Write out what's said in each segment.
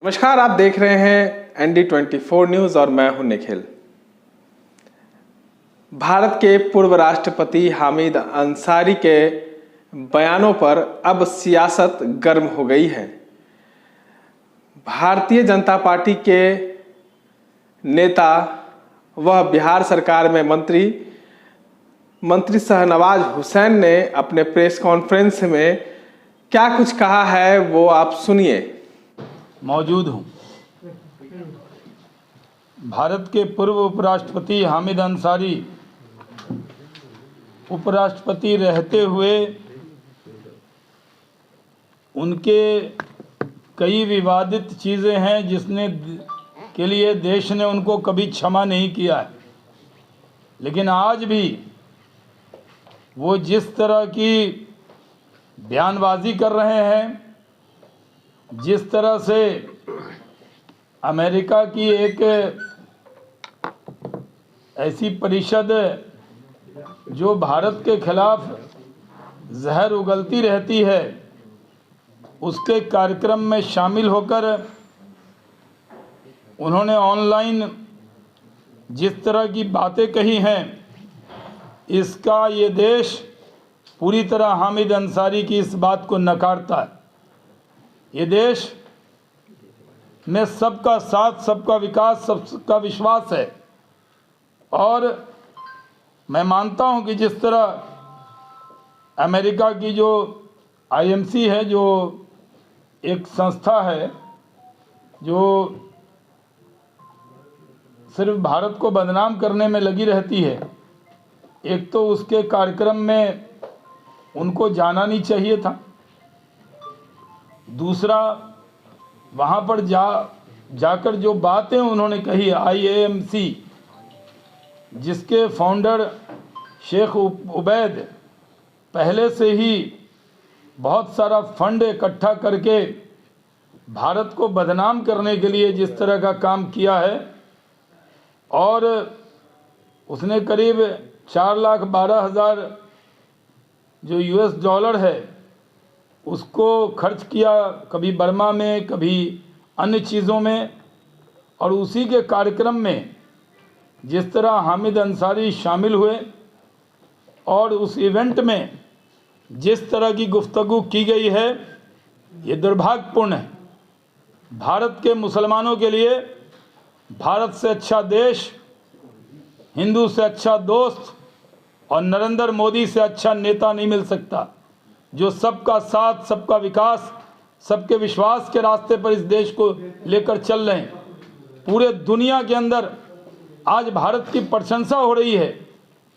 नमस्कार, आप देख रहे हैं ND24 न्यूज़ और मैं हूं निखिल। भारत के पूर्व राष्ट्रपति हामिद अंसारी के बयानों पर अब सियासत गर्म हो गई है। भारतीय जनता पार्टी के नेता वह बिहार सरकार में मंत्री शाहनवाज हुसैन ने अपने प्रेस कॉन्फ्रेंस में क्या कुछ कहा है वो आप सुनिए। मौजूद हूँ। भारत के पूर्व उपराष्ट्रपति हामिद अंसारी उपराष्ट्रपति रहते हुए उनके कई विवादित चीज़ें हैं जिसने के लिए देश ने उनको कभी क्षमा नहीं किया है, लेकिन आज भी वो जिस तरह की बयानबाजी कर रहे हैं, जिस तरह से अमेरिका की एक ऐसी परिषद जो भारत के खिलाफ जहर उगलती रहती है, उसके कार्यक्रम में शामिल होकर उन्होंने ऑनलाइन जिस तरह की बातें कही हैं, इसका ये देश पूरी तरह हामिद अंसारी की इस बात को नकारता है। ये देश में सबका साथ, सबका विकास, सबका विश्वास है और मैं मानता हूं कि जिस तरह अमेरिका की जो IMC है, जो एक संस्था है जो सिर्फ भारत को बदनाम करने में लगी रहती है, एक तो उसके कार्यक्रम में उनको जाना नहीं चाहिए था, दूसरा वहाँ पर जाकर जो बातें उन्होंने कही, IAMC जिसके फाउंडर शेख उबैद पहले से ही बहुत सारा फंड इकट्ठा करके भारत को बदनाम करने के लिए जिस तरह का काम किया है, और उसने करीब 4,12,000 जो US डॉलर है उसको खर्च किया, कभी बर्मा में, कभी अन्य चीज़ों में, और उसी के कार्यक्रम में जिस तरह हामिद अंसारी शामिल हुए और उस इवेंट में जिस तरह की गुफ्तगू की गई है, ये दुर्भाग्यपूर्ण है। भारत के मुसलमानों के लिए भारत से अच्छा देश, हिंदू से अच्छा दोस्त और नरेंद्र मोदी से अच्छा नेता नहीं मिल सकता, जो सबका साथ, सबका विकास, सबके विश्वास के रास्ते पर इस देश को लेकर चल रहे हैं। पूरे दुनिया के अंदर आज भारत की प्रशंसा हो रही है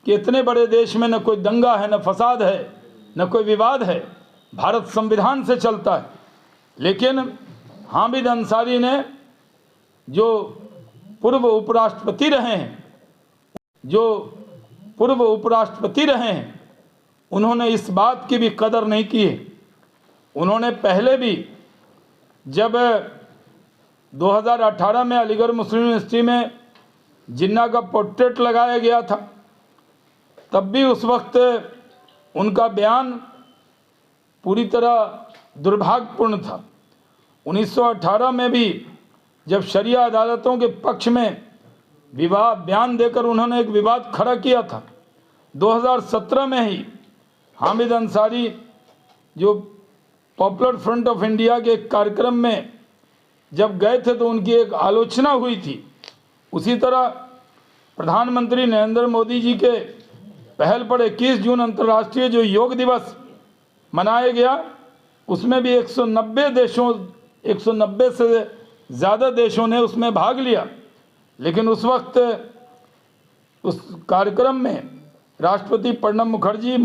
कि इतने बड़े देश में न कोई दंगा है, न फसाद है, न कोई विवाद है, भारत संविधान से चलता है। लेकिन हामिद अंसारी ने जो पूर्व उपराष्ट्रपति रहे हैं उन्होंने इस बात की भी कदर नहीं की है। उन्होंने पहले भी जब 2018 में अलीगढ़ मुस्लिम यूनिवर्सिटी में जिन्ना का पोर्ट्रेट लगाया गया था, तब भी उस वक्त उनका बयान पूरी तरह दुर्भाग्यपूर्ण था। 1918 में भी जब शरिया अदालतों के पक्ष में बयान देकर उन्होंने एक विवाद खड़ा किया था। 2017 में ही हामिद अंसारी जो पॉपुलर फ्रंट ऑफ इंडिया के कार्यक्रम में जब गए थे तो उनकी एक आलोचना हुई थी। उसी तरह प्रधानमंत्री नरेंद्र मोदी जी के पहल पर 21 जून अंतर्राष्ट्रीय जो योग दिवस मनाया गया, उसमें भी 190 से ज़्यादा देशों ने उसमें भाग लिया। लेकिन उस वक्त उस कार्यक्रम में राष्ट्रपति प्रणब मुखर्जी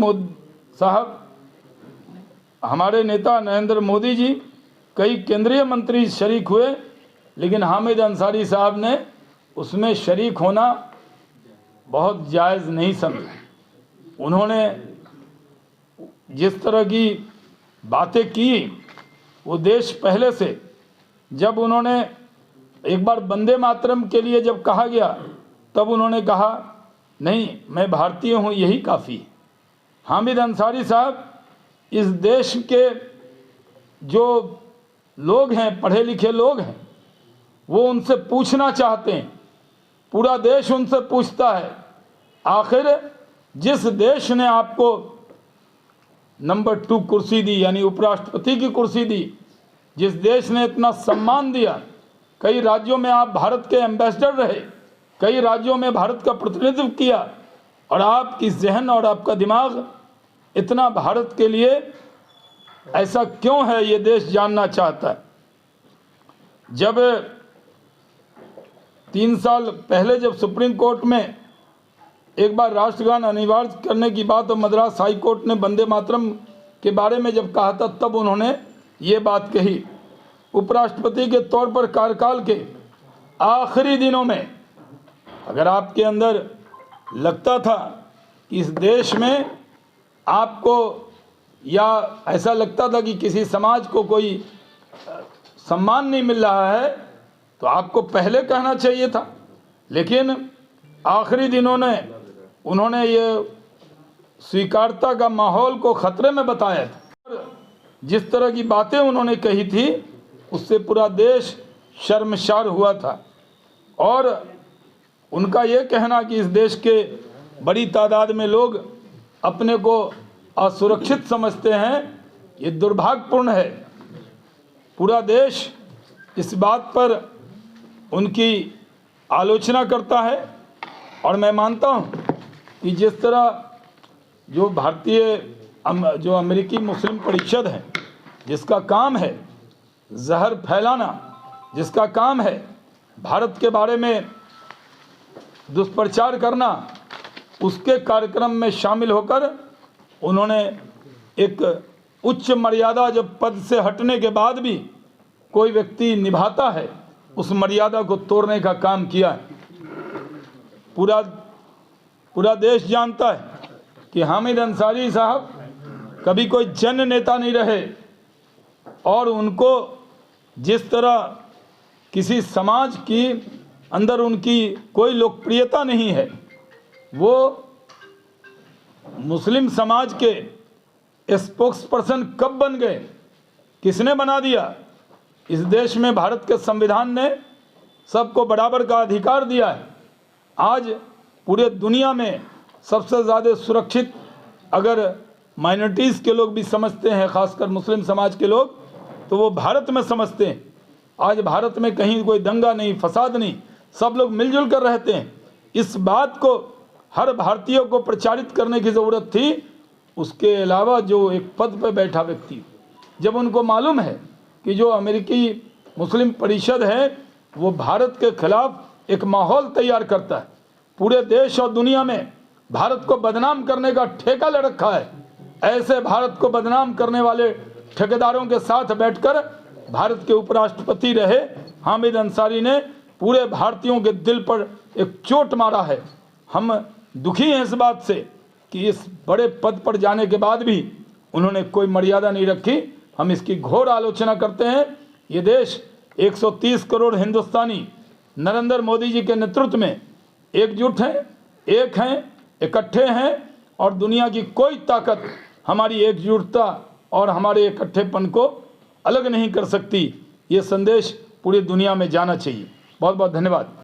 साहब, हमारे नेता नरेंद्र मोदी जी, कई केंद्रीय मंत्री शरीक हुए, लेकिन हामिद अंसारी साहब ने उसमें शरीक होना बहुत जायज़ नहीं समझा। उन्होंने जिस तरह की बातें की, वो देश पहले से, जब उन्होंने एक बार वंदे मातरम के लिए जब कहा गया, तब उन्होंने कहा नहीं, मैं भारतीय हूँ, यही काफ़ी है। हामिद अंसारी साहब इस देश के जो लोग हैं, पढ़े लिखे लोग हैं, वो उनसे पूछना चाहते हैं, पूरा देश उनसे पूछता है, आखिर जिस देश ने आपको नंबर 2 कुर्सी दी, यानी उपराष्ट्रपति की कुर्सी दी, जिस देश ने इतना सम्मान दिया, कई राज्यों में आप भारत के एम्बेसडर रहे, कई राज्यों में भारत का प्रतिनिधित्व किया, और आपकी जहन और आपका दिमाग इतना भारत के लिए ऐसा क्यों है, ये देश जानना चाहता है। जब 3 साल पहले जब सुप्रीम कोर्ट में एक बार राष्ट्रगान अनिवार्य करने की बात और मद्रास हाई कोर्ट ने वंदे मातरम के बारे में जब कहा था, तब उन्होंने ये बात कही। उपराष्ट्रपति के तौर पर कार्यकाल के आखिरी दिनों में अगर आपके अंदर लगता था कि इस देश में आपको, या ऐसा लगता था कि किसी समाज को कोई सम्मान नहीं मिल रहा है, तो आपको पहले कहना चाहिए था। लेकिन आखिरी दिनों में उन्होंने ये स्वीकारता का माहौल को खतरे में बताया था। जिस तरह की बातें उन्होंने कही थी, उससे पूरा देश शर्मसार हुआ था। और उनका ये कहना कि इस देश के बड़ी तादाद में लोग अपने को असुरक्षित समझते हैं, ये दुर्भाग्यपूर्ण है। पूरा देश इस बात पर उनकी आलोचना करता है। और मैं मानता हूँ कि जिस तरह जो जो अमेरिकी मुस्लिम परिषद है, जिसका काम है जहर फैलाना, जिसका काम है भारत के बारे में दुष्प्रचार करना, उसके कार्यक्रम में शामिल होकर उन्होंने एक उच्च मर्यादा, जब पद से हटने के बाद भी कोई व्यक्ति निभाता है, उस मर्यादा को तोड़ने का काम किया है। पूरा देश जानता है कि हामिद अंसारी साहब कभी कोई जन नेता नहीं रहे, और उनको जिस तरह किसी समाज की अंदर उनकी कोई लोकप्रियता नहीं है, वो मुस्लिम समाज के स्पोक्स पर्सन कब बन गए, किसने बना दिया? इस देश में भारत के संविधान ने सबको बराबर का अधिकार दिया है। आज पूरे दुनिया में सबसे ज़्यादा सुरक्षित अगर माइनॉरिटीज़ के लोग भी समझते हैं, खासकर मुस्लिम समाज के लोग, तो वो भारत में समझते हैं। आज भारत में कहीं कोई दंगा नहीं, फसाद नहीं, सब लोग मिलजुल कर रहते हैं। इस बात को हर भारतीय को प्रचारित करने की ज़रूरत थी। उसके अलावा जो एक पद पर बैठा व्यक्ति, जब उनको मालूम है कि जो अमेरिकी मुस्लिम परिषद है वो भारत के खिलाफ एक माहौल तैयार करता है, पूरे देश और दुनिया में भारत को बदनाम करने का ठेका ले रखा है, ऐसे भारत को बदनाम करने वाले ठेकेदारों के साथ बैठकर भारत के उपराष्ट्रपति रहे हामिद अंसारी ने पूरे भारतीयों के दिल पर एक चोट मारा है। हम दुखी हैं इस बात से कि इस बड़े पद पर जाने के बाद भी उन्होंने कोई मर्यादा नहीं रखी। हम इसकी घोर आलोचना करते हैं। ये देश 130 करोड़ हिंदुस्तानी नरेंद्र मोदी जी के नेतृत्व में एकजुट हैं, एक हैं, इकट्ठे हैं, और दुनिया की कोई ताकत हमारी एकजुटता और हमारे इकट्ठेपन को अलग नहीं कर सकती। ये संदेश पूरी दुनिया में जाना चाहिए। बहुत बहुत धन्यवाद।